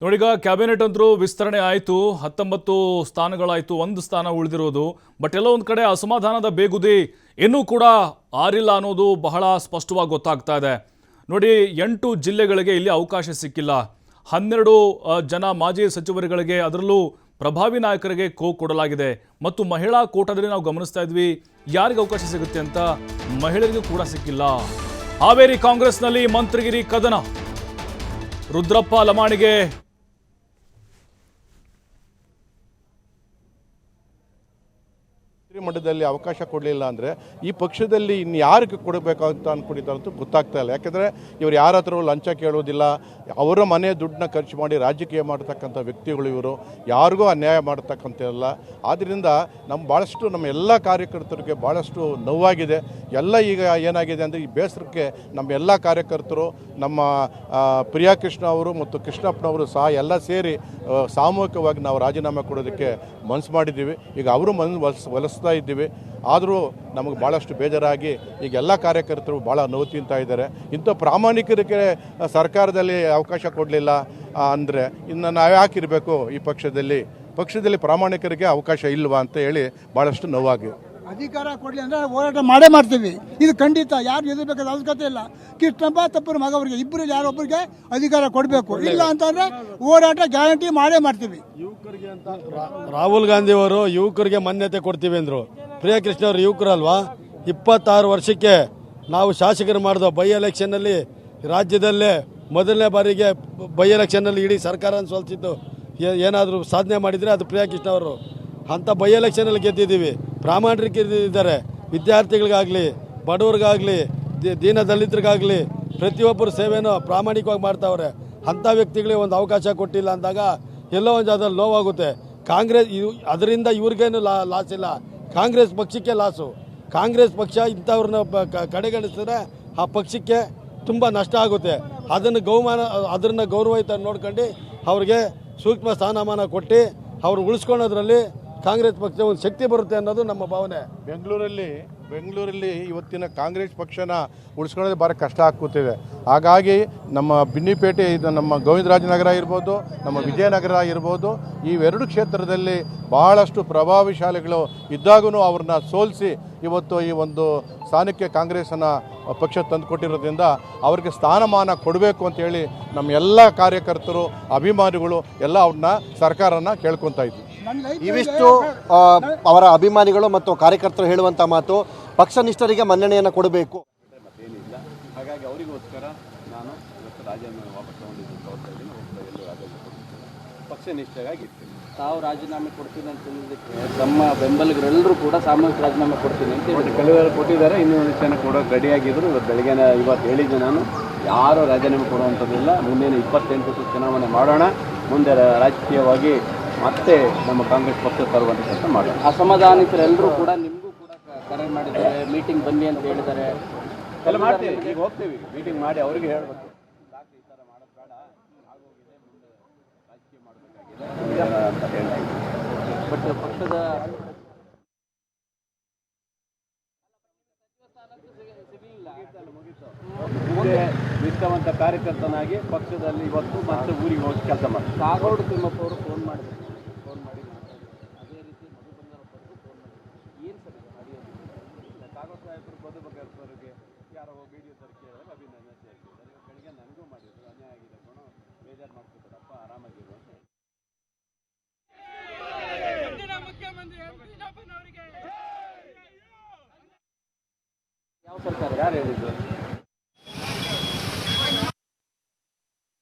ನೋಡಿಗ cabinet ಅಂತರೂ ವಿಸ್ತರಣೆ ಆಯಿತು. 19 ಸ್ಥಾನಗಳಾಯಿತು, 1 ಸ್ಥಾನ ಉಳಿದಿರೋದು. ಬಟ್ ಎಲ್ಲೋ ಒಂದು ಕಡೆ ಅಸಮಾಧಾನದ ಬೇಗುದಿ ಇನ್ನೂ ಕೂಡ ಆರಿಲ್ಲ ಅನ್ನೋದು ಬಹಳ ಸ್ಪಷ್ಟವಾಗಿ ಗೊತ್ತಾಗ್ತಾ ಇದೆ. ನೋಡಿ, 8 ಜಿಲ್ಲೆಗಳಿಗೆ ಇಲ್ಲಿ ಅವಕಾಶ ಸಿಕ್ಕಿಲ್ಲ. 12 ಜನ ಮಾಜಿ ಸಚಿವರುಗಳಿಗೆ, ಅದರಲ್ಲೂ ಪ್ರಭಾವಿ ನಾಯಕರಿಗೆ ಕೊಡಲಾಗಿದೆ. ಮತ್ತು ಮಹಿಳಾ ಕೋಟಾದಲ್ಲಿ ನಾವು ಗಮನಿಸ್ತಾ ಇದ್ವಿ ಯಾರಿಗೆ ಅವಕಾಶ ಸಿಗುತ್ತೆ ಅಂತ, ಮಹಿಳೆಯರಿಗೂ ಕೂಡ ಸಿಕ್ಕಿಲ್ಲ. ಹಾವೇರಿ ಕಾಂಗ್ರೆಸ್ನಲ್ಲಿ ಮಂತ್ರಿಗಿರಿ ಕದನ. ರುದ್ರಪ್ಪ ಲಮಾಣಿಗೆ ಮಟ್ಟದಲ್ಲಿ ಅವಕಾಶ ಕೊಡಲಿಲ್ಲ ಅಂದರೆ ಈ ಪಕ್ಷದಲ್ಲಿ ಇನ್ನು ಯಾರಿಗೆ ಕೊಡಬೇಕು ಅಂತ ಅಂದ್ಕೊಂಡಿದ್ದಾರಂತೂ ಗೊತ್ತಾಗ್ತಾ ಇಲ್ಲ. ಯಾಕೆಂದರೆ ಇವರು ಯಾರ ಹತ್ರ ಲಂಚ ಕೇಳೋದಿಲ್ಲ, ಅವರ ಮನೆ ದುಡ್ಡನ್ನ ಖರ್ಚು ಮಾಡಿ ರಾಜಕೀಯ ಮಾಡತಕ್ಕಂಥ ವ್ಯಕ್ತಿಗಳು ಇವರು, ಯಾರಿಗೂ ಅನ್ಯಾಯ ಮಾಡತಕ್ಕಂಥಲ್ಲ. ಆದ್ದರಿಂದ ಭಾಳಷ್ಟು ನಮ್ಮ ಎಲ್ಲ ಕಾರ್ಯಕರ್ತರಿಗೆ ಭಾಳಷ್ಟು ನೋವಾಗಿದೆ. ಎಲ್ಲ ಈಗ ಏನಾಗಿದೆ ಅಂದರೆ ಈ ಬೇಸರಕ್ಕೆ ನಮ್ಮ ಎಲ್ಲ ಕಾರ್ಯಕರ್ತರು, ನಮ್ಮ ಪ್ರಿಯಾ ಕೃಷ್ಣ ಅವರು ಮತ್ತು ಕೃಷ್ಣಪ್ಪನವರು ಸಹ ಎಲ್ಲ ಸೇರಿ ಸಾಮೂಹಿಕವಾಗಿ ನಾವು ರಾಜೀನಾಮೆ ಕೊಡೋದಕ್ಕೆ ಮನಸ್ಸು ಮಾಡಿದ್ದೀವಿ. ಈಗ ಅವರು ಹೊಲಿಸ್ತಾ ಇದ್ದೀವಿ. ಆದರೂ ನಮಗೆ ಭಾಳಷ್ಟು ಬೇಜಾರಾಗಿ ಈಗ ಎಲ್ಲ ಕಾರ್ಯಕರ್ತರು ಭಾಳ ನೋವು ತಿಂತಾ ಇದ್ದಾರೆ. ಇಂಥ ಪ್ರಾಮಾಣಿಕರಿಗೆ ಸರ್ಕಾರದಲ್ಲಿ ಅವಕಾಶ ಕೊಡಲಿಲ್ಲ ಅಂದರೆ ಇನ್ನು ನಾವು ಯಾಕಿರಬೇಕು ಈ ಪಕ್ಷದಲ್ಲಿ ಪ್ರಾಮಾಣಿಕರಿಗೆ ಅವಕಾಶ ಇಲ್ವಾ ಅಂತ ಹೇಳಿ ಭಾಳಷ್ಟು ನೋವಾಗಿ. ಅಧಿಕಾರ ಕೊಡಲಿ ಅಂದರೆ ಹೋರಾಟ ಮಾಡೇ ಮಾಡ್ತೀವಿ. ಇದು ಖಂಡಿತ, ಯಾರು ಎದುರಬೇಕಾದ ಅವಶ್ಯಕತೆ ಇಲ್ಲ. ಕೃಷ್ಣಪ್ಪ ತಪ್ಪರ ಮಗ ಅವರಿಗೆ ಇಬ್ಬರಲ್ಲಿ ಯಾರೊಬ್ಬರಿಗೆ ಅಧಿಕಾರ ಕೊಡಬೇಕು. ಇಲ್ಲ ಅಂತಂದರೆ ಹೋರಾಟ ಗ್ಯಾರಂಟಿ ಮಾಡೇ ಮಾಡ್ತೀವಿ. ಯುವಕರಿಗೆ ಅಂತ ರಾಹುಲ್ ಗಾಂಧಿ ಅವರು ಯುವಕರಿಗೆ ಮಾನ್ಯತೆ ಕೊಡ್ತೀವಿ ಅಂದರು. ಪ್ರಿಯಾ ಕೃಷ್ಣ ಅವರು ಯುವಕರಲ್ವಾ? 26 ವರ್ಷಕ್ಕೆ ನಾವು ಶಾಸಕರು ಮಾಡಿದ ಬೈ ಎಲೆಕ್ಷನ್ನಲ್ಲಿ ರಾಜ್ಯದಲ್ಲೇ ಮೊದಲನೇ ಬಾರಿಗೆ ಬೈ ಎಲೆಕ್ಷನ್ನಲ್ಲಿ ಇಡೀ ಸರ್ಕಾರ ಸೋಲ್ಸಿದ್ದು ಏನಾದರೂ ಸಾಧನೆ ಮಾಡಿದರೆ ಅದು ಪ್ರಿಯಾ ಕೃಷ್ಣ ಅವರು. ಅಂಥ ಬೈ ಎಲೆಕ್ಷನಲ್ಲಿ ಗೆದ್ದಿದ್ದೀವಿ. ಪ್ರಾಮಾಣಿಕರಿದ್ದಾರೆ. ವಿದ್ಯಾರ್ಥಿಗಳಿಗಾಗಲಿ, ಬಡವ್ರಿಗಾಗಲಿ, ದೀನ ದಲಿತರಿಗಾಗಲಿ ಪ್ರತಿಯೊಬ್ಬರು ಸೇವೆನೂ ಪ್ರಾಮಾಣಿಕವಾಗಿ ಮಾಡ್ತಾವ್ರೆ. ಅಂಥ ವ್ಯಕ್ತಿಗಳಿಗೆ ಒಂದು ಅವಕಾಶ ಕೊಟ್ಟಿಲ್ಲ ಅಂದಾಗ ಎಲ್ಲೋ ಒಂದು ಜಾಗದಲ್ಲಿ ನೋವಾಗುತ್ತೆ. ಕಾಂಗ್ರೆಸ್ ಅದರಿಂದ ಇವ್ರಿಗೇನು ಲಾಸ್ ಇಲ್ಲ, ಕಾಂಗ್ರೆಸ್ ಪಕ್ಷಕ್ಕೆ ಲಾಸು. ಕಾಂಗ್ರೆಸ್ ಪಕ್ಷ ಇಂಥವ್ರನ್ನ ಕಡೆಗಣಿಸಿದ್ರೆ ಆ ಪಕ್ಷಕ್ಕೆ ತುಂಬ ನಷ್ಟ ಆಗುತ್ತೆ. ಅದನ್ನು ಗೌರವಯುತ ನೋಡ್ಕೊಂಡು ಅವ್ರಿಗೆ ಸೂಕ್ಷ್ಮ ಸ್ಥಾನಮಾನ ಕೊಟ್ಟು ಅವ್ರು ಉಳಿಸ್ಕೊಳ್ಳೋದ್ರಲ್ಲಿ ಕಾಂಗ್ರೆಸ್ ಪಕ್ಷ ಒಂದು ಶಕ್ತಿ ಬರುತ್ತೆ ಅನ್ನೋದು ನಮ್ಮ ಭಾವನೆ. ಬೆಂಗಳೂರಲ್ಲಿ ಇವತ್ತಿನ ಕಾಂಗ್ರೆಸ್ ಪಕ್ಷನ ಉಳಿಸ್ಕೊಳ್ಳೋದು ಭಾಳ ಕಷ್ಟ ಆಗ್ತಿದೆ. ಹಾಗಾಗಿ ನಮ್ಮ ಬಿನ್ನಿಪೇಟೆ, ಇದು ನಮ್ಮ ಗೋವಿಂದರಾಜನಗರ ಇರ್ಬೋದು, ನಮ್ಮ ವಿಜಯನಗರ ಇರ್ಬೋದು, ಇವೆರಡು ಕ್ಷೇತ್ರದಲ್ಲಿ ಭಾಳಷ್ಟು ಪ್ರಭಾವಶಾಲಿಗಳು ಇದ್ದಾಗೂ ಅವ್ರನ್ನ ಸೋಲಿಸಿ ಇವತ್ತು ಈ ಒಂದು ಸ್ಥಾನಕ್ಕೆ ಕಾಂಗ್ರೆಸ್ಸನ್ನು ಪಕ್ಷ ತಂದುಕೊಟ್ಟಿರೋದ್ರಿಂದ ಅವ್ರಿಗೆ ಸ್ಥಾನಮಾನ ಕೊಡಬೇಕು ಅಂತೇಳಿ ನಮ್ಮ ಎಲ್ಲ ಕಾರ್ಯಕರ್ತರು, ಅಭಿಮಾನಿಗಳು ಎಲ್ಲ ಅವ್ರನ್ನ ಸರ್ಕಾರನ ಕೇಳ್ಕೊತಾ ಇದ್ವಿ. ಇವಿಷ್ಟು ಅವರ ಅಭಿಮಾನಿಗಳು ಮತ್ತು ಕಾರ್ಯಕರ್ತರು ಹೇಳುವಂಥ ಮಾತು, ಪಕ್ಷ ನಿಷ್ಠರಿಗೆ ಮನ್ನಣೆಯನ್ನು ಕೊಡಬೇಕು. ಮತ್ತೇನಿಲ್ಲ, ಹಾಗಾಗಿ ಅವರಿಗೋಸ್ಕರ ನಾನು ಇವತ್ತು ರಾಜೀನಾಮೆ ವಾಪಸ್ ತಗೊಂಡಿದ್ದೀನಿ. ಪಕ್ಷ ನಿಷ್ಠರಾಗಿ ಇರ್ತೀನಿ. ತಾವು ರಾಜೀನಾಮೆ ಕೊಡ್ತೀನಿ ಅಂತ ಹೇಳಿದ್ದಕ್ಕೆ ತಮ್ಮ ಬೆಂಬಲಿಗರೆಲ್ಲರೂ ಕೂಡ ಸಾಮೂಹಿಕ ರಾಜೀನಾಮೆ ಕೊಡ್ತೀನಿ ಅಂತ ಕೆಲವರು ಕೊಟ್ಟಿದ್ದಾರೆ. ಇನ್ನೂ ಒಂದಿಷ್ಟು ಜನ ಕೊಡೋಕೆ ರೆಡಿಯಾಗಿದ್ದರು. ಇವತ್ತು ಹೇಳಿದ್ದೆ ನಾನು, ಯಾರೂ ರಾಜೀನಾಮೆ ಕೊಡುವಂಥದ್ದಿಲ್ಲ. ಮುಂದಿನ 28 ಚುನಾವಣೆ ಮಾಡೋಣ. ಮುಂದೆ ರಾಜಕೀಯವಾಗಿ ಮತ್ತೆ ನಮ್ಮ ಕಾಂಗ್ರೆಸ್ ಪಕ್ಷ ತರುವಂಥ ಕೆಲಸ ಮಾಡೋಣ. ಅಸಮಾಧಾನಿತರೆಲ್ಲರೂ ಕೂಡ ನಿಮಗೂ ಕೂಡ ಕರೆ ಮಾಡಿದ್ದಾರೆ, ಮೀಟಿಂಗ್ ಬನ್ನಿ ಅಂತ ಹೇಳಿದ್ದಾರೆ. ಎಲ್ಲ ಮಾಡ್ತೀವಿ, ಈಗ ಹೋಗ್ತೀವಿ ಮೀಟಿಂಗ್ ಮಾಡಿ ಅವ್ರಿಗೆ ಹೇಳಬೇಕು. ಈ ಥರ ಮಾಡೋದು ಬೇಡ, ಆಗೋಗಿದೆ, ಮುಂದೆ ರಾಜಕೀಯ ಮಾಡಬೇಕಾಗಿದೆ ಅಂತ ಹೇಳ್ತೀವಿ. ಬಟ್ ಪಕ್ಷದ ಮುಂದೆ ನಿಷ್ಠಾವಂತ ಕಾರ್ಯಕರ್ತನಾಗಿ ಪಕ್ಷದಲ್ಲಿ ಇವತ್ತು ಮತ್ತೆ ಊರಿಗೆ ಹೋಗಿ ಕೆಲಸ ಮಾಡ್ತೀವಿ. ಕಾಗೋಡು ತಿಮ್ಮಪ್ಪ ಅವರು ಫೋನ್ ಮಾಡಿ ಅದೇ ರೀತಿ ಮಧುಬಂಗಾರಪ್ಪರು ಫೋನ್ ಮಾಡಿ ಏನು ಸರ್ ನಡೆಯೋದು? ಕಾಗೋಡು ಸಾಹೇಬರು ಮಧುಬಂಗಾರಪ್ಪರಿಗೆ ಯಾರೋ ವಿಡಿಯೋ ಕೇಳಿದಾಗ ಅಭಿನಂದನೆ ಸೇರಿದ್ದಾರೆ. ಬೆಳಿಗ್ಗೆ ನನಗೂ ಮಾಡಿದ್ರು, ಅನ್ಯಾಯ ಆಗಿದೆ ಕಣೋ, ಬೇಜಾರು ಮಾಡ್ಕೊಬೇಡಪ್ಪ, ಆರಾಮಾಗಿರು ಅಂತ. ಯಾವ ಸರ್ಕಾರ? ಯಾರು ಹೇಳಿದ್ರು?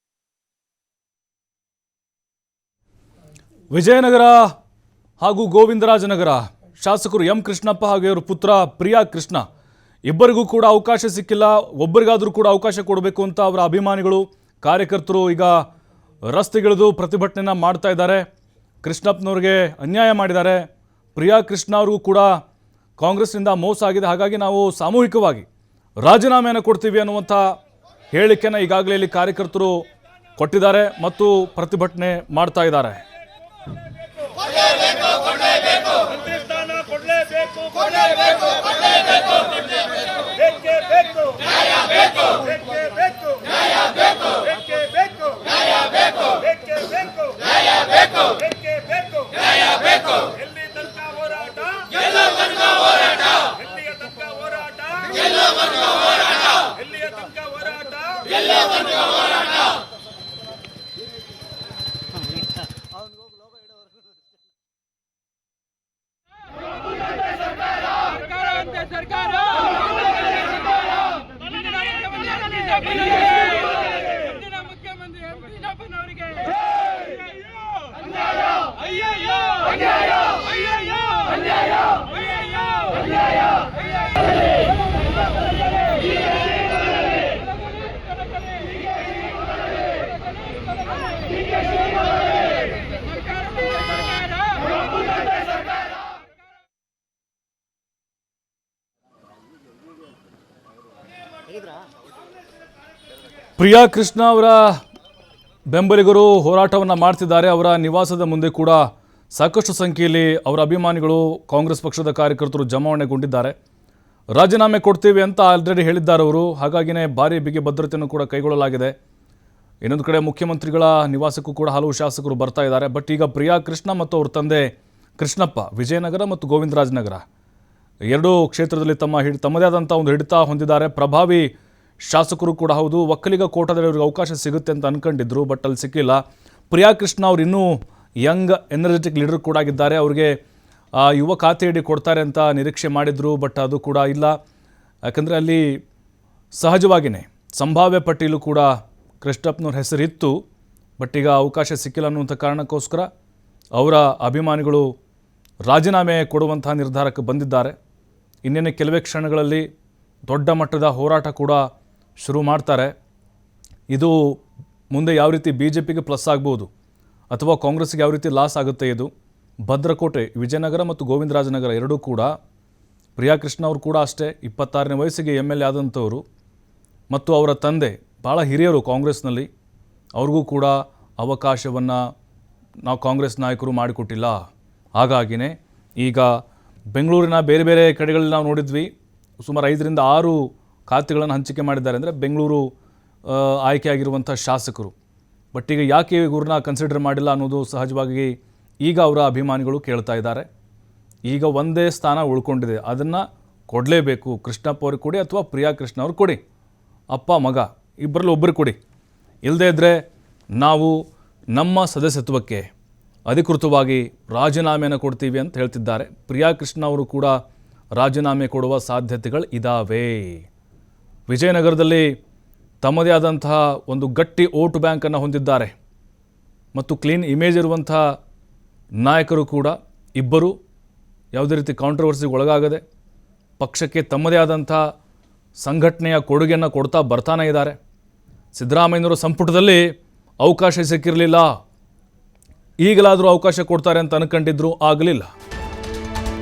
ವಿಜಯನಗರ ಹಾಗೂ ಗೋವಿಂದರಾಜನಗರ ಶಾಸಕರು ಎಂ ಕೃಷ್ಣಪ್ಪ ಹಾಗೂ ಇವರ ಪುತ್ರ ಪ್ರಿಯಾ ಕೃಷ್ಣ ಇಬ್ಬರಿಗೂ ಕೂಡ ಅವಕಾಶ ಸಿಕ್ಕಿಲ್ಲ. ಒಬ್ಬರಿಗಾದರೂ ಕೂಡ ಅವಕಾಶ ಕೊಡಬೇಕು ಅಂತ ಅವರ ಅಭಿಮಾನಿಗಳು, ಕಾರ್ಯಕರ್ತರು ಈಗ ರಸ್ತೆಗಿಳಿದು ಪ್ರತಿಭಟನೆಯನ್ನು ಮಾಡ್ತಾ ಇದ್ದಾರೆ. ಕೃಷ್ಣಪ್ಪನವ್ರಿಗೆ ಅನ್ಯಾಯ ಮಾಡಿದ್ದಾರೆ. ಪ್ರಿಯಾ ಕೃಷ್ಣ ಅವ್ರಿಗೂ ಕೂಡ ಕಾಂಗ್ರೆಸ್ನಿಂದ ಮೋಸ ಆಗಿದೆ, ಹಾಗಾಗಿ ನಾವು ಸಾಮೂಹಿಕವಾಗಿ ರಾಜೀನಾಮೆಯನ್ನು ಕೊಡ್ತೀವಿ ಅನ್ನುವಂಥ ಹೇಳಿಕೆಯನ್ನು ಈಗಾಗಲೇ ಇಲ್ಲಿ ಕಾರ್ಯಕರ್ತರು ಕೊಟ್ಟಿದ್ದಾರೆ ಮತ್ತು ಪ್ರತಿಭಟನೆ ಮಾಡ್ತಾ ಇದ್ದಾರೆ. ಬೇಕು ಪ್ರಿಯಾ ಕೃಷ್ಣ ಅವರ ಬೆಂಬಲಿಗರು ಹೋರಾಟವನ್ನು ಮಾಡ್ತಿದ್ದಾರೆ. ಅವರ ನಿವಾಸದ ಮುಂದೆ ಕೂಡ ಸಾಕಷ್ಟು ಸಂಖ್ಯೆಯಲ್ಲಿ ಅವರ ಅಭಿಮಾನಿಗಳು, ಕಾಂಗ್ರೆಸ್ ಪಕ್ಷದ ಕಾರ್ಯಕರ್ತರು ಜಮಾವಣೆಗೊಂಡಿದ್ದಾರೆ. ರಾಜೀನಾಮೆ ಕೊಡ್ತೀವಿ ಅಂತ ಆಲ್ರೆಡಿ ಹೇಳಿದ್ದಾರೆ ಅವರು. ಹಾಗಾಗಿನೇ ಭಾರಿ ಬಿಗಿ ಭದ್ರತೆಯನ್ನು ಕೂಡ ಕೈಗೊಳ್ಳಲಾಗಿದೆ. ಇನ್ನೊಂದು ಕಡೆ ಮುಖ್ಯಮಂತ್ರಿಗಳ ನಿವಾಸಕ್ಕೂ ಕೂಡ ಹಲವು ಶಾಸಕರು ಬರ್ತಾ ಇದ್ದಾರೆ. ಬಟ್ ಈಗ ಪ್ರಿಯಾ ಕೃಷ್ಣ ಮತ್ತು ಅವ್ರ ತಂದೆ ಕೃಷ್ಣಪ್ಪ ವಿಜಯನಗರ ಮತ್ತು ಗೋವಿಂದರಾಜನಗರ ಎರಡೂ ಕ್ಷೇತ್ರದಲ್ಲಿ ತಮ್ಮದೇ ಆದಂಥ ಒಂದು ಹಿಡಿತ ಹೊಂದಿದ್ದಾರೆ. ಪ್ರಭಾವಿ ಶಾಸಕರು ಕೂಡ ಹೌದು. ಒಕ್ಕಲಿಗ ಕೋಟಾದಲ್ಲಿ ಅವರಿಗೆ ಅವಕಾಶ ಸಿಗುತ್ತೆ ಅಂತ ಅಂದ್ಕೊಂಡಿದ್ರು, ಬಟ್ ಅಲ್ಲಿ ಸಿಕ್ಕಿಲ್ಲ. ಪ್ರಿಯಾ ಕೃಷ್ಣ ಅವರು ಇನ್ನೂ ಯಂಗ್ ಎನರ್ಜೆಟಿಕ್ ಲೀಡರ್ ಕೂಡ ಆಗಿದ್ದಾರೆ. ಅವ್ರಿಗೆ ಯುವ ಖಾತೆಯಡಿ ಕೊಡ್ತಾರೆ ಅಂತ ನಿರೀಕ್ಷೆ ಮಾಡಿದ್ರು, ಬಟ್ ಅದು ಕೂಡ ಇಲ್ಲ. ಯಾಕಂದರೆ ಅಲ್ಲಿ ಸಹಜವಾಗಿಯೇ ಸಂಭಾವ್ಯ ಪಟ್ಟಿಯಲ್ಲೂ ಕೂಡ ಕೃಷ್ಣಪ್ಪನವ್ರ ಹೆಸರಿತ್ತು, ಬಟ್ ಈಗ ಅವಕಾಶ ಸಿಕ್ಕಿಲ್ಲ ಅನ್ನುವಂಥ ಕಾರಣಕ್ಕೋಸ್ಕರ ಅವರ ಅಭಿಮಾನಿಗಳು ರಾಜೀನಾಮೆ ಕೊಡುವಂತಹ ನಿರ್ಧಾರಕ್ಕೆ ಬಂದಿದ್ದಾರೆ. ಇನ್ನೇನು ಕೆಲವೇ ಕ್ಷಣಗಳಲ್ಲಿ ದೊಡ್ಡ ಮಟ್ಟದ ಹೋರಾಟ ಕೂಡ ಶುರು ಮಾಡ್ತಾರೆ. ಇದು ಮುಂದೆ ಯಾವ ರೀತಿ BJPಗೆ ಪ್ಲಸ್ ಆಗ್ಬೋದು ಅಥವಾ ಕಾಂಗ್ರೆಸ್ಗೆ ಯಾವ ರೀತಿ ಲಾಸ್ ಆಗುತ್ತೆ. ಇದು ಭದ್ರಕೋಟೆ ವಿಜಯನಗರ ಮತ್ತು ಗೋವಿಂದರಾಜನಗರ ಎರಡೂ ಕೂಡ ಪ್ರಿಯಾ ಕೃಷ್ಣ ಅವರು ಕೂಡ ಅಷ್ಟೇ 26ನೇ ವಯಸ್ಸಿಗೆ MLA ಆದಂಥವರು ಮತ್ತು ಅವರ ತಂದೆ ಭಾಳ ಹಿರಿಯರು ಕಾಂಗ್ರೆಸ್ನಲ್ಲಿ. ಅವ್ರಿಗೂ ಕೂಡ ಅವಕಾಶವನ್ನು ನಾವು ಕಾಂಗ್ರೆಸ್ ನಾಯಕರು ಮಾಡಿಕೊಟ್ಟಿಲ್ಲ. ಹಾಗಾಗಿನೇ ಈಗ ಬೆಂಗಳೂರಿನ ಬೇರೆ ಬೇರೆ ಕಡೆಗಳಲ್ಲಿ ನಾವು ನೋಡಿದ್ವಿ, ಸುಮಾರು 5 ರಿಂದ 6 ಖಾತೆಗಳನ್ನು ಹಂಚಿಕೆ ಮಾಡಿದ್ದಾರೆ. ಅಂದರೆ ಬೆಂಗಳೂರು ಆಯ್ಕೆಯಾಗಿರುವಂಥ ಶಾಸಕರು. ಬಟ್ ಈಗ ಯಾಕೆ ಇವ್ರನ್ನ ಕನ್ಸಿಡರ್ ಮಾಡಿಲ್ಲ ಅನ್ನೋದು ಸಹಜವಾಗಿ ಈಗ ಅವರ ಅಭಿಮಾನಿಗಳು ಕೇಳ್ತಾ ಇದ್ದಾರೆ. ಈಗ ಒಂದೇ ಸ್ಥಾನ ಉಳ್ಕೊಂಡಿದೆ, ಅದನ್ನು ಕೊಡಲೇಬೇಕು. ಕೃಷ್ಣಪ್ಪ ಅವ್ರಿಗೆ ಕೊಡಿ ಅಥವಾ ಪ್ರಿಯಾ ಕೃಷ್ಣ ಅವ್ರಿಗೆ ಕೊಡಿ, ಅಪ್ಪ ಮಗ ಇಬ್ಬರಲ್ಲಿ ಒಬ್ಬರು ಕೊಡಿ. ಇಲ್ಲದೇ ಇದ್ದರೆ ನಾವು ನಮ್ಮ ಸದಸ್ಯತ್ವಕ್ಕೆ ಅಧಿಕೃತವಾಗಿ ರಾಜೀನಾಮೆಯನ್ನು ಕೊಡ್ತೀವಿ ಅಂತ ಹೇಳ್ತಿದ್ದಾರೆ. ಪ್ರಿಯಾ ಕೃಷ್ಣ ಅವರು ಕೂಡ ರಾಜೀನಾಮೆ ಕೊಡುವ ಸಾಧ್ಯತೆಗಳು ಇದ್ದಾವೆ. ವಿಜಯನಗರದಲ್ಲಿ ತಮ್ಮದೇ ಆದಂತಹ ಒಂದು ಗಟ್ಟಿ ವೋಟ್ ಬ್ಯಾಂಕನ್ನು ಹೊಂದಿದ್ದಾರೆ ಮತ್ತು ಕ್ಲೀನ್ ಇಮೇಜ್ ಇರುವಂಥ ನಾಯಕರು ಕೂಡ ಇಬ್ಬರು ಯಾವುದೇ ರೀತಿ ಕಾಂಟ್ರವರ್ಸಿಗೆ ಒಳಗಾಗದೆ ಪಕ್ಷಕ್ಕೆ ತಮ್ಮದೇ ಆದಂಥ ಸಂಘಟನೆಯ ಕೊಡುಗೆಯನ್ನು ಕೊಡ್ತಾ ಬರ್ತಾನೆ ಇದ್ದಾರೆ. ಸಿದ್ದರಾಮಯ್ಯನವರ ಸಂಪುಟದಲ್ಲಿ ಅವಕಾಶ ಸಿಕ್ಕಿರಲಿಲ್ಲ, ಈಗಲಾದರೂ ಅವಕಾಶ ಕೊಡ್ತಾರೆ ಅಂತ ಅನ್ಕೊಂಡಿದ್ರು, ಆಗಲಿಲ್ಲ.